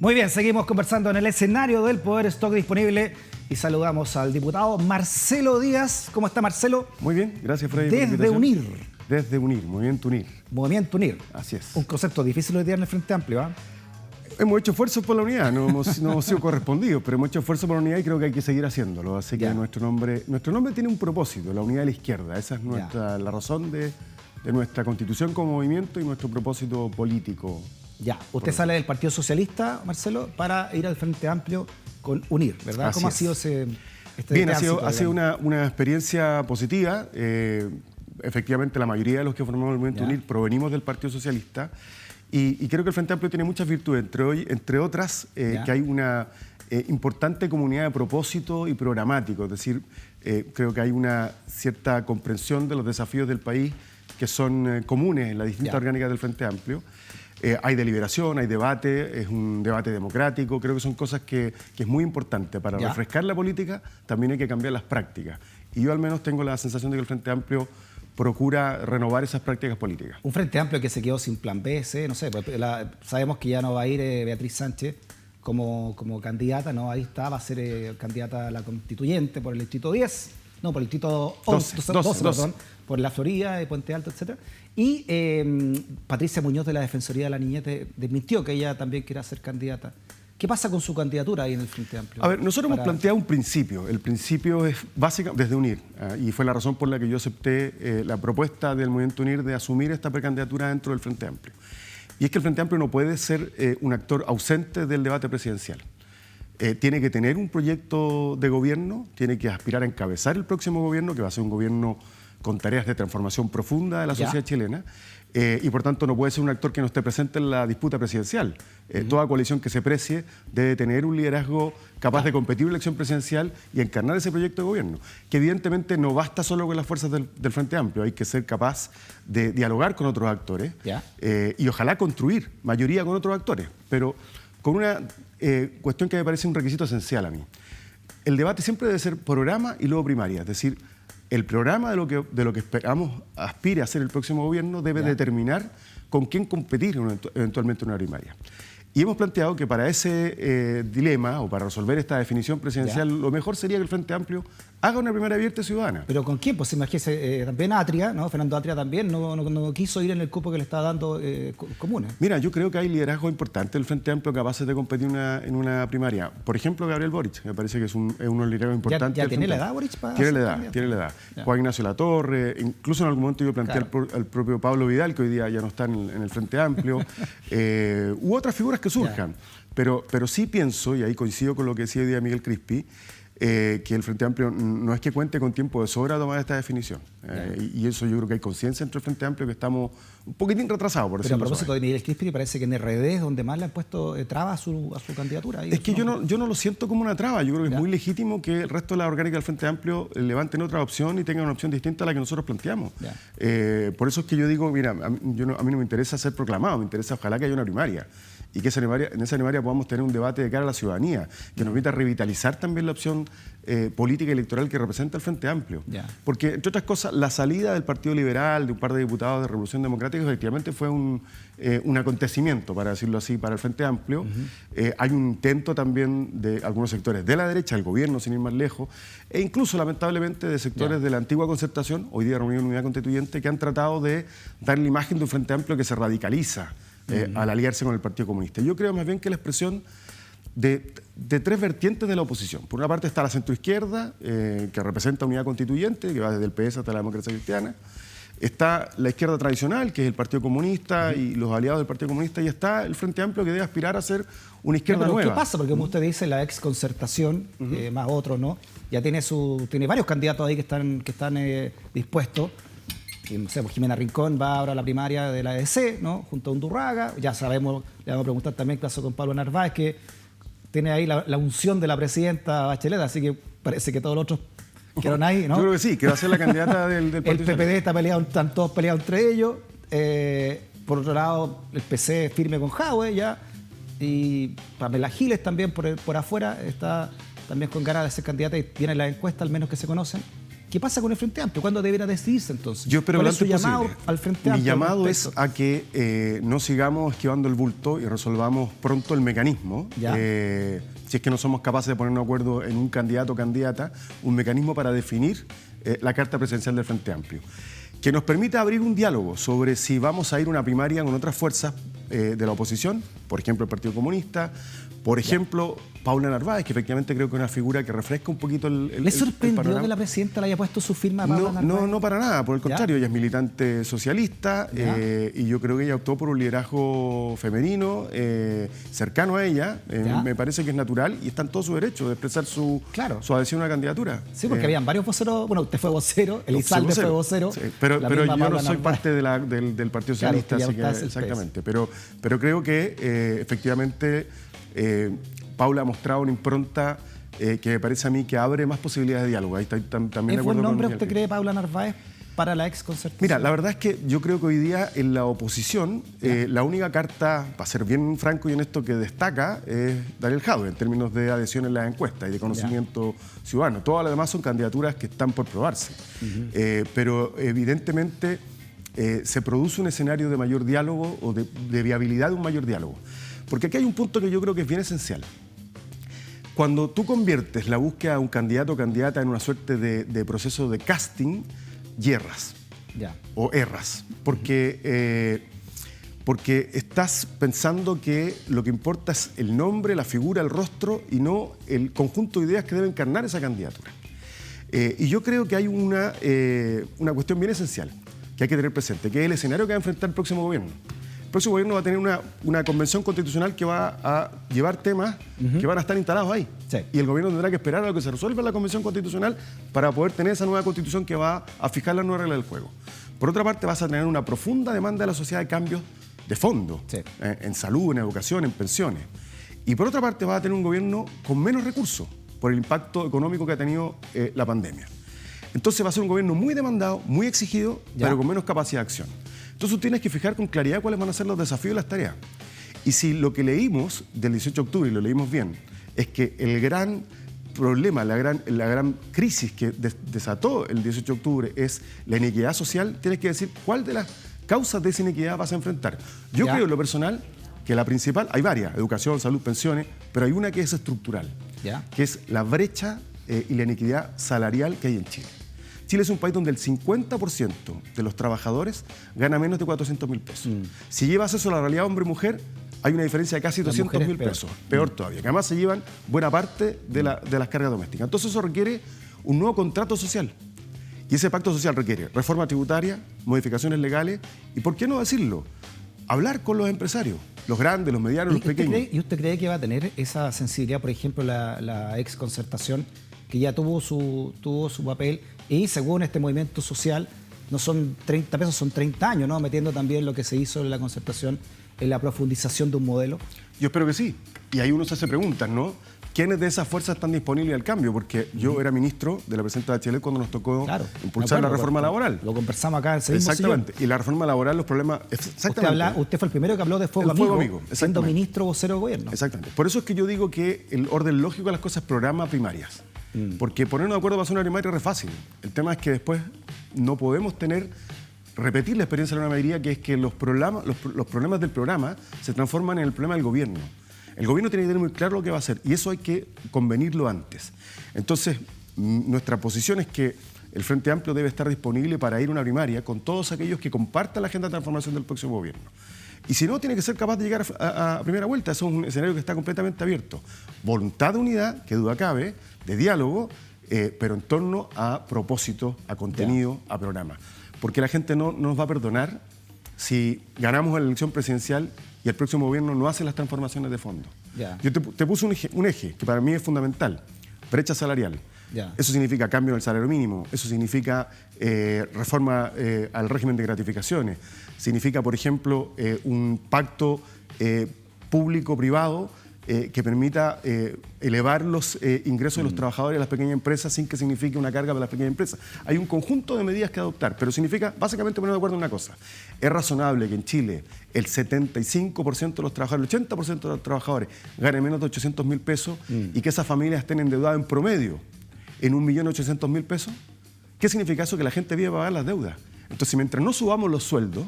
Muy bien, seguimos conversando en el escenario del Poder Stock disponible y saludamos al diputado Marcelo Díaz. ¿Cómo está, Marcelo? Muy bien, gracias, Freddy. Desde UNIR. Desde UNIR, Movimiento UNIR. Movimiento UNIR. Así es. Un concepto difícil hoy día en el Frente Amplio, ¿ah? Hemos hecho esfuerzos por la unidad, no hemos sido correspondidos, pero hemos hecho esfuerzos por la unidad y creo que hay que seguir haciéndolo. Así que nuestro nombre tiene un propósito, la unidad de la izquierda. Esa es la razón de nuestra constitución como movimiento y nuestro propósito político. Ya, usted sale del Partido Socialista, Marcelo, para ir al Frente Amplio con UNIR, ¿verdad? Así ¿Cómo es. ha sido ese Bien, tránsito, ha sido una experiencia positiva. Efectivamente, la mayoría de los que formamos el Movimiento UNIR provenimos del Partido Socialista y creo que el Frente Amplio tiene muchas virtudes, entre otras que hay una importante comunidad de propósito y programático, es decir, creo que hay una cierta comprensión de los desafíos del país que son comunes en las distintas orgánicas del Frente Amplio. Hay deliberación, hay debate, es un debate democrático, creo que son cosas que es muy importante. Para refrescar la política también hay que cambiar las prácticas. Y yo al menos tengo la sensación de que el Frente Amplio procura renovar esas prácticas políticas. Un Frente Amplio que se quedó sin plan B, C, no sé, pues sabemos que ya no va a ir Beatriz Sánchez como candidata, ¿no? Ahí está, va a ser candidata a la constituyente por el distrito 10, no, por el distrito 12, perdón, por la Florida, Puente Alto, etc. Y Patricia Muñoz de la Defensoría de la Niñez desmintió que ella también quiera ser candidata. ¿Qué pasa con su candidatura ahí en el Frente Amplio? A ver, nosotros hemos planteado un principio. El principio es básico desde UNIR, y fue la razón por la que yo acepté la propuesta del Movimiento UNIR de asumir esta precandidatura dentro del Frente Amplio. Y es que el Frente Amplio no puede ser un actor ausente del debate presidencial. Tiene que tener un proyecto de gobierno, tiene que aspirar a encabezar el próximo gobierno, que va a ser un gobierno con tareas de transformación profunda de la sociedad chilena, y por tanto no puede ser un actor que no esté presente en la disputa presidencial. Toda coalición que se precie debe tener un liderazgo capaz de competir en la elección presidencial y encarnar ese proyecto de gobierno, que evidentemente no basta solo con las fuerzas del Frente Amplio, hay que ser capaz de dialogar con otros actores y ojalá construir mayoría con otros actores, pero con una cuestión que me parece un requisito esencial a mí. El debate siempre debe ser programa y luego primaria, es decir, el programa de lo que esperamos aspire a ser el próximo gobierno debe determinar con quién competir eventualmente en una primaria. Y hemos planteado que para ese dilema o para resolver esta definición presidencial, lo mejor sería que el Frente Amplio haga una primaria abierta y ciudadana. ¿Pero con quién? Pues imagínese, también Atria, ¿no? Fernando Atria también no quiso ir en el cupo que le estaba dando Comunes. Mira, yo creo que hay liderazgo importante del Frente Amplio capaces de competir en una primaria. Por ejemplo, Gabriel Boric, me parece que es uno de los liderazgos importantes. ¿Ya tiene la edad, Boric? Tiene la edad. Juan Ignacio Latorre, incluso en algún momento yo planteé al propio Pablo Vidal, que hoy día ya no está en el Frente Amplio, u otras figuras que surjan. Pero sí pienso, y ahí coincido con lo que decía hoy día Miguel Crispi, que el Frente Amplio no es que cuente con tiempo de sobra a tomar esta definición. Y eso yo creo que hay conciencia entre el Frente Amplio que estamos un poquitín retrasados, por decirlo. Pero a decirlo propósito de Miguel Crispi, parece que en RD es donde más le han puesto trabas a su candidatura. Es que yo no lo siento como una traba. Yo creo que es muy legítimo que el resto de la orgánica del Frente Amplio levanten otra opción y tengan una opción distinta a la que nosotros planteamos. Por eso es que yo digo, mira, a mí no me interesa ser proclamado, me interesa ojalá que haya una primaria. Y que en esa primaria podamos tener un debate de cara a la ciudadanía, que nos permita revitalizar también la opción política y electoral que representa el Frente Amplio. Porque, entre otras cosas, la salida del Partido Liberal, de un par de diputados de Revolución Democrática, efectivamente fue un acontecimiento, para decirlo así, para el Frente Amplio. Hay un intento también de algunos sectores de la derecha, el gobierno, sin ir más lejos, e incluso, lamentablemente, de sectores de la antigua Concertación, hoy día reunión unidad constituyente, que han tratado de dar la imagen de un Frente Amplio que se radicaliza al aliarse con el Partido Comunista. Yo creo más bien que la expresión de tres vertientes de la oposición. Por una parte está la centroizquierda, que representa unidad constituyente, que va desde el PS hasta la democracia cristiana. Está la izquierda tradicional, que es el Partido Comunista y los aliados del Partido Comunista. Y está el Frente Amplio, que debe aspirar a ser una izquierda nueva. ¿Qué pasa? Porque como usted dice, la ex Concertación, más otros, ¿no? Ya tiene varios candidatos ahí que están dispuestos. No sé, pues Jimena Rincón va ahora a la primaria de la EDC, ¿no? Junto a Undurraga. Ya sabemos, le vamos a preguntar también qué pasó con Pablo Narváez, que tiene ahí la unción de la presidenta Bachelet, así que parece que todos los otros quedaron ahí, ¿no? Yo creo que sí, que va a ser la candidata del Partido El PPD están todos peleados entre ellos. Por otro lado, el PC firme con Jadwe ya. Y Pamela Giles también por afuera está también con ganas de ser candidata y tiene la encuesta, al menos que se conocen. ¿qué pasa con el Frente Amplio? ¿Cuándo deberá decidirse entonces? Yo espero ¿Cuál lo es su antes llamado posible. al Frente Amplio? Mi llamado es a que no sigamos esquivando el bulto y resolvamos pronto el mecanismo. Si es que no somos capaces de ponernos de acuerdo en un candidato o candidata, un mecanismo para definir la carta presidencial del Frente Amplio, que nos permita abrir un diálogo sobre si vamos a ir a una primaria con otras fuerzas de la oposición, por ejemplo el Partido Comunista, por ejemplo Paula Narváez, que efectivamente creo que es una figura que refresca un poquito el ¿Le sorprendió que la presidenta le haya puesto su firma a Paula Narváez? No, para nada, por el contrario, ella es militante socialista y yo creo que ella optó por un liderazgo femenino cercano a ella, me parece que es natural y está en todo su derecho de expresar su adhesión a una candidatura. Sí, porque habían varios voceros, bueno, usted fue vocero, Elizalde fue vocero. Sí, pero yo no soy parte del Partido Socialista, así que exactamente, pero creo que efectivamente Paula ha mostrado una impronta que me parece a mí que abre más posibilidades de diálogo. Ahí estoy también de acuerdo. ¿Es buen nombre, usted cree, Paula Narváez, para la exconcertación? Mira, la verdad es que yo creo que hoy día en la oposición la única carta, para ser bien franco y honesto, que destaca es Daniel Jadwe en términos de adhesión en las encuestas y de conocimiento ciudadano. Todas las demás son candidaturas que están por probarse. Pero evidentemente se produce un escenario de mayor diálogo o de viabilidad de un mayor diálogo. Porque aquí hay un punto que yo creo que es bien esencial. Cuando tú conviertes la búsqueda de un candidato o candidata en una suerte de proceso de casting, yerras o erras. Porque estás pensando que lo que importa es el nombre, la figura, el rostro y no el conjunto de ideas que debe encarnar esa candidatura. Y yo creo que hay una cuestión bien esencial que hay que tener presente, que es el escenario que va a enfrentar el próximo gobierno. El próximo gobierno va a tener una convención constitucional que va a llevar temas que van a estar instalados ahí. Y el gobierno tendrá que esperar a lo que se resuelva en la convención constitucional para poder tener esa nueva constitución que va a fijar las nuevas reglas del juego. Por otra parte, vas a tener una profunda demanda de la sociedad de cambios de fondo, en salud, en educación, en pensiones. Y por otra parte, vas a tener un gobierno con menos recursos por el impacto económico que ha tenido la pandemia. Entonces va a ser un gobierno muy demandado, muy exigido, pero con menos capacidad de acción. Entonces tú tienes que fijar con claridad cuáles van a ser los desafíos y las tareas. Y si lo que leímos del 18 de octubre, y lo leímos bien, es que el gran problema, la gran crisis que desató el 18 de octubre es la inequidad social, tienes que decir cuál de las causas de esa inequidad vas a enfrentar. Yo creo en lo personal que la principal, hay varias, educación, salud, pensiones, pero hay una que es estructural, que es la brecha y la inequidad salarial que hay en Chile. Chile es un país donde el 50% de los trabajadores gana menos de 400.000 pesos. Si llevas eso a la realidad hombre-mujer, hay una diferencia de casi 200.000 pesos. Peor todavía, que además se llevan buena parte de las cargas domésticas. Entonces eso requiere un nuevo contrato social. Y ese pacto social requiere reforma tributaria, modificaciones legales y, ¿por qué no decirlo?, hablar con los empresarios, los grandes, los medianos, los pequeños. ¿Y usted cree que va a tener esa sensibilidad, por ejemplo, la exconcertación, que ya tuvo su papel y según este movimiento social no son 30 pesos, son 30 años, ¿no? Metiendo también lo que se hizo en la concertación en la profundización de un modelo? Yo espero que sí. Y ahí uno se hace preguntas, ¿no? ¿Quiénes de esas fuerzas están disponibles al cambio? Porque yo era ministro de la presidenta Bachelet cuando nos tocó impulsar la reforma laboral. Lo conversamos acá en ese mismo Exactamente. sillón. Y la reforma laboral, los problemas... Exactamente. Usted fue el primero que habló de fuego amigo, siendo ministro vocero de gobierno. Exactamente. Por eso es que yo digo que el orden lógico de las cosas es programa primarias. Porque ponernos de acuerdo para hacer una primaria es re fácil. El tema es que después no podemos repetir la experiencia de una mayoría, que es que los problemas del programa se transforman en el problema del gobierno. El gobierno tiene que tener muy claro lo que va a hacer y eso hay que convenirlo antes. Entonces, nuestra posición es que el Frente Amplio debe estar disponible para ir a una primaria con todos aquellos que compartan la agenda de transformación del próximo gobierno. Y si no, tiene que ser capaz de llegar a primera vuelta. Eso es un escenario que está completamente abierto. Voluntad de unidad, que duda cabe, de diálogo, pero en torno a propósito, a contenido, a programa. Porque la gente no nos va a perdonar si ganamos la elección presidencial y el próximo gobierno no hace las transformaciones de fondo. Yo te puse un eje que para mí es fundamental, brecha salarial. Eso significa cambio en el salario mínimo, eso significa reforma al régimen de gratificaciones, significa, por ejemplo, un pacto público-privado que permita elevar los ingresos de los trabajadores a las pequeñas empresas sin que signifique una carga para las pequeñas empresas. Hay un conjunto de medidas que adoptar, pero significa básicamente ponernos de acuerdo en una cosa. Es razonable que en Chile el 75% de los trabajadores, el 80% de los trabajadores ganen menos de 800.000 pesos y que esas familias estén endeudadas en promedio en 1.800.000 pesos. ¿Qué significa eso? Que la gente vive para pagar las deudas. Entonces, mientras no subamos los sueldos,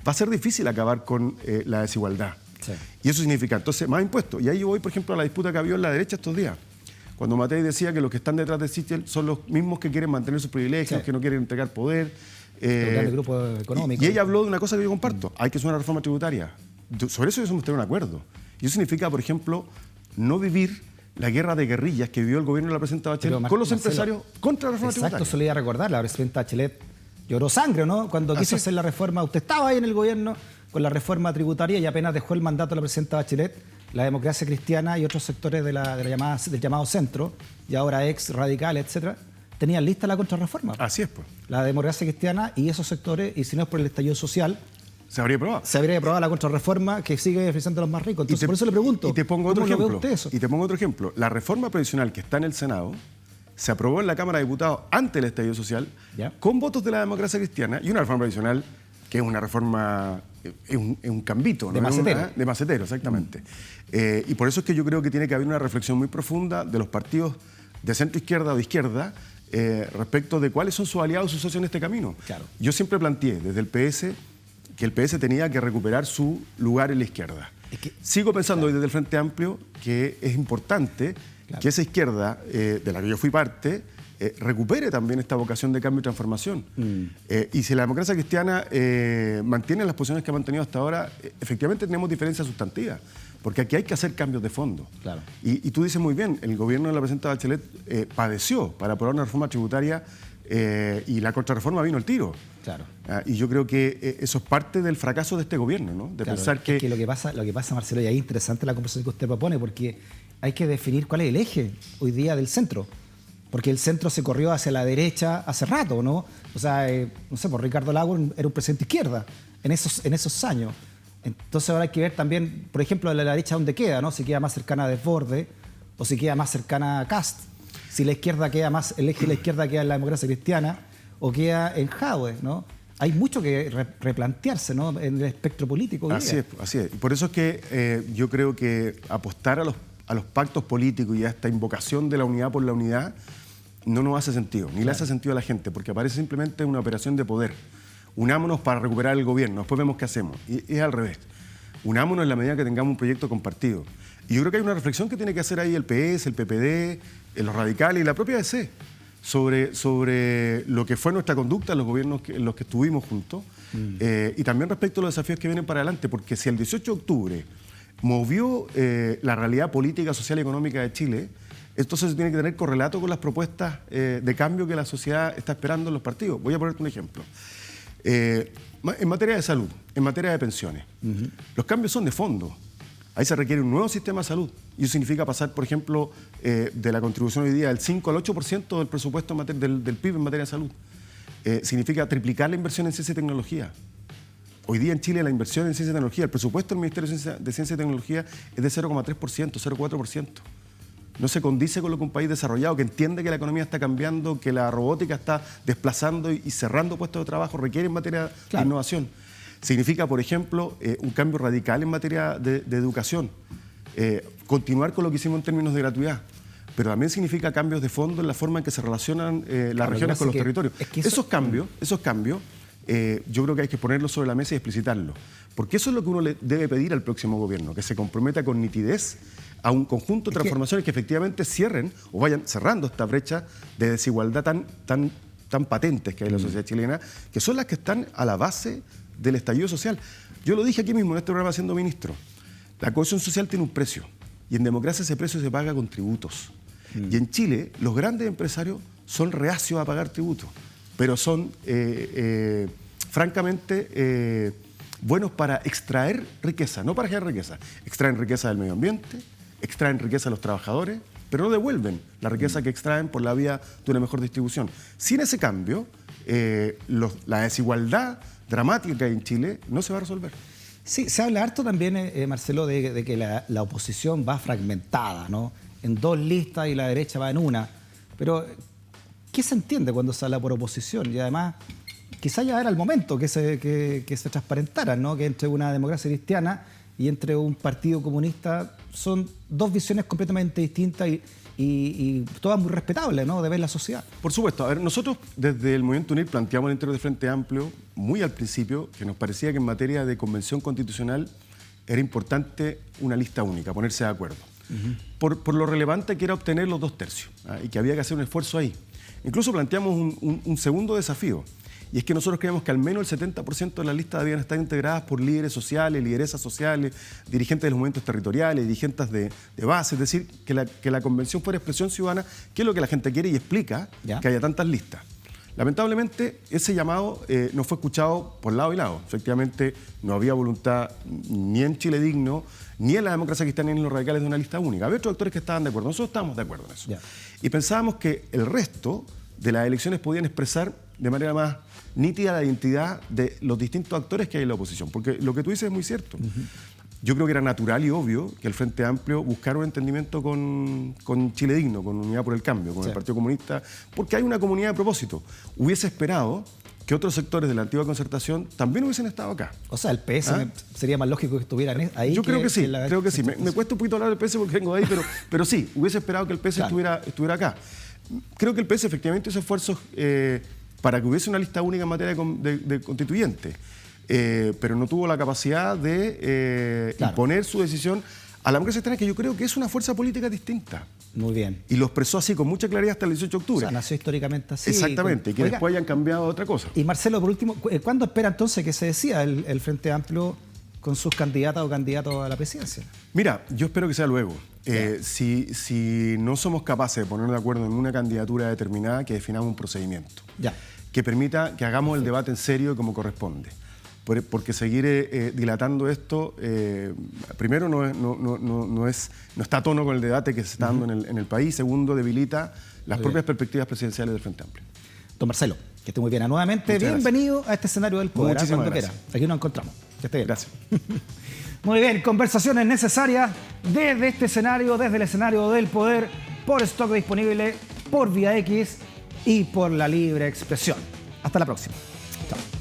va a ser difícil acabar con la desigualdad. Sí. Y eso significa, entonces, más impuestos. Y ahí yo voy, por ejemplo, a la disputa que había en la derecha estos días. Cuando Matei decía que los que están detrás de Sichel son los mismos que quieren mantener sus privilegios, sí, que no quieren entregar poder. el grupo económico. Y ella habló de una cosa que yo comparto. Hay que hacer una reforma tributaria. Sobre eso somos tener un acuerdo. Y eso significa, por ejemplo, no vivir la guerra de guerrillas que vivió el gobierno de la presidenta Bachelet con los empresarios contra la reforma tributaria. Exacto, se le iba a recordar. La presidenta Bachelet lloró sangre, ¿no? Cuando quiso hacer la reforma. Usted estaba ahí en el gobierno con la reforma tributaria y apenas dejó el mandato de la presidenta Bachelet, la Democracia Cristiana y otros sectores del llamado centro, y ahora ex radical, etcétera, tenían lista la contrarreforma. Así es, pues. La Democracia Cristiana y esos sectores, y si no es por el estallido social, se habría aprobado. Se habría aprobado la contrarreforma que sigue beneficiando a los más ricos. Entonces, por eso le pregunto. Y te pongo otro ejemplo. ¿Cómo lo ve usted eso? Y te pongo otro ejemplo. La reforma previsional que está en el Senado se aprobó en la Cámara de Diputados ante el estallido social, ¿ya?, con votos de la Democracia Cristiana, y una reforma previsional que es una reforma, es un cambito, ¿no? De macetero. De macetero, exactamente. Y por eso es que yo creo que tiene que haber una reflexión muy profunda de los partidos de centro izquierda o de izquierda respecto de cuáles son sus aliados, sus socios en este camino. Claro. Yo siempre planteé desde el PS que el PS tenía que recuperar su lugar en la izquierda. Sigo pensando hoy desde el Frente Amplio que es importante que esa izquierda, de la que yo fui parte, recupere también esta vocación de cambio y transformación. Y si la democracia cristiana mantiene las posiciones que ha mantenido hasta ahora, efectivamente tenemos diferencias sustantivas, porque aquí hay que hacer cambios de fondo. Claro. Y tú dices muy bien, el gobierno de la presidenta Bachelet padeció para aprobar una reforma tributaria y la contrarreforma vino al tiro. Claro. Y yo creo que eso es parte del fracaso de este gobierno, ¿no? De pensar que... Es que lo que pasa, Marcelo, y ahí es interesante la conversación que usted propone, porque hay que definir cuál es el eje hoy día del centro. Porque el centro se corrió hacia la derecha hace rato, ¿no? O sea, no sé, por Ricardo Lagos era un presidente izquierda en esos años. Entonces ahora hay que ver también, por ejemplo, la derecha dónde queda, ¿no? Si queda más cercana a Desbordes o si queda más cercana a Kast. Si la izquierda queda más, el eje de la izquierda queda en la Democracia Cristiana o queda en Jadwe, ¿no? Hay mucho que replantearse, ¿no?, en el espectro político. Así es. Y por eso es que yo creo que apostar a los pactos políticos y a esta invocación de la unidad por la unidad no nos hace sentido, ni le hace sentido a la gente, porque aparece simplemente una operación de poder. Unámonos para recuperar el gobierno, después vemos qué hacemos. Y es al revés. Unámonos en la medida que tengamos un proyecto compartido. Y yo creo que hay una reflexión que tiene que hacer ahí el PS, el PPD, los radicales y la propia DC sobre lo que fue nuestra conducta en los gobiernos en los que estuvimos juntos y también respecto a los desafíos que vienen para adelante, porque si el 18 de octubre movió la realidad política, social y económica de Chile, entonces se tiene que tener correlato con las propuestas de cambio que la sociedad está esperando en los partidos. Voy a ponerte un ejemplo. En materia de salud, en materia de pensiones, los cambios son de fondo. Ahí se requiere un nuevo sistema de salud. Y eso significa pasar, por ejemplo, de la contribución hoy día del 5 al 8% del presupuesto del PIB en materia de salud. Significa triplicar la inversión en ciencia y tecnología. Hoy día en Chile la inversión en ciencia y tecnología, el presupuesto del Ministerio de Ciencia y Tecnología es de 0,3%, 0,4%. No se condice con lo que un país desarrollado, que entiende que la economía está cambiando, que la robótica está desplazando y cerrando puestos de trabajo, requiere en materia de innovación. Significa, por ejemplo, un cambio radical en materia de educación. Continuar con lo que hicimos en términos de gratuidad. Pero también significa cambios de fondo en la forma en que se relacionan las regiones con los territorios. Esos cambios, yo creo que hay que ponerlos sobre la mesa y explicitarlos. Porque eso es lo que uno le debe pedir al próximo gobierno, que se comprometa con nitidez a un conjunto de transformaciones que efectivamente cierren o vayan cerrando esta brecha de desigualdad tan patentes que hay en la sociedad chilena, que son las que están a la base del estallido social. Yo lo dije aquí mismo en este programa siendo ministro. La cohesión social tiene un precio y en democracia ese precio se paga con tributos. Y en Chile los grandes empresarios son reacios a pagar tributos, pero son francamente buenos para extraer riqueza, no para generar riqueza. Extraen riqueza del medio ambiente, extraen riqueza de los trabajadores, pero no devuelven la riqueza que extraen por la vía de una mejor distribución. Sin ese cambio, la desigualdad dramática que hay en Chile no se va a resolver. Sí, se habla harto también, Marcelo, de que la oposición va fragmentada, ¿no?, en dos listas y la derecha va en una. Pero, ¿qué se entiende cuando se habla por oposición? Y además, quizá ya era el momento que se transparentara, ¿no?, que entre una democracia cristiana y entre un partido comunista son dos visiones completamente distintas y todas muy respetables, ¿no?, de ver la sociedad. Por supuesto. A ver, nosotros desde el Movimiento UNIR planteamos al interior del Frente Amplio, muy al principio, que nos parecía que en materia de convención constitucional era importante una lista única, ponerse de acuerdo. Por lo relevante que era obtener los 2/3, y que había que hacer un esfuerzo ahí. Incluso planteamos un segundo desafío, y es que nosotros creemos que al menos el 70% de las listas debían estar integradas por líderes sociales, lideresas sociales, dirigentes de los movimientos territoriales, dirigentes de base, es decir, que la convención fuera expresión ciudadana, que es lo que la gente quiere y explica que haya tantas listas. Lamentablemente, ese llamado no fue escuchado por lado y lado. Efectivamente, no había voluntad ni en Chile Digno, ni en la democracia cristiana, ni en los radicales de una lista única. Había otros actores que estaban de acuerdo. Nosotros estábamos de acuerdo en eso. Y pensábamos que el resto de las elecciones podían expresar de manera más nítida la identidad de los distintos actores que hay en la oposición. Porque lo que tú dices es muy cierto. Yo creo que era natural y obvio que el Frente Amplio buscara un entendimiento con Chile Digno, con Unidad por el Cambio, con el Partido Comunista, porque hay una comunidad de propósito. Hubiese esperado que otros sectores de la antigua concertación también hubiesen estado acá. O sea, el PS sería más lógico que estuvieran ahí. Yo creo que sí, creo que sí. Me cuesta un poquito hablar del PS porque vengo de ahí, pero sí, hubiese esperado que el PS estuviera acá. Creo que el PS efectivamente hizo esfuerzos para que hubiese una lista única en materia de constituyente, pero no tuvo la capacidad de imponer su decisión a la democracia cristiana, que yo creo que es una fuerza política distinta. Muy bien. Y lo expresó así con mucha claridad hasta el 18 de octubre. O sea, nació históricamente así. Exactamente, que después hayan cambiado a otra cosa. Y Marcelo, por último, ¿cuándo espera entonces que se decida el Frente Amplio con sus candidatas o candidatos a la presidencia? Mira, yo espero que sea luego. Si no somos capaces de ponernos de acuerdo en una candidatura determinada, que definamos un procedimiento que permita que hagamos el debate en serio y como corresponde. Porque seguir dilatando esto, primero, no está a tono con el debate que se está dando en el país. Segundo, debilita las propias perspectivas presidenciales del Frente Amplio. Don Marcelo, que esté muy bien. Nuevamente, bienvenido a este escenario del poder. Muchísimas gracias. Aquí nos encontramos. Que esté bien. Gracias. Muy bien, conversaciones necesarias desde este escenario, desde el escenario del poder, por stock disponible, por Vía X y por la libre expresión. Hasta la próxima. Chao.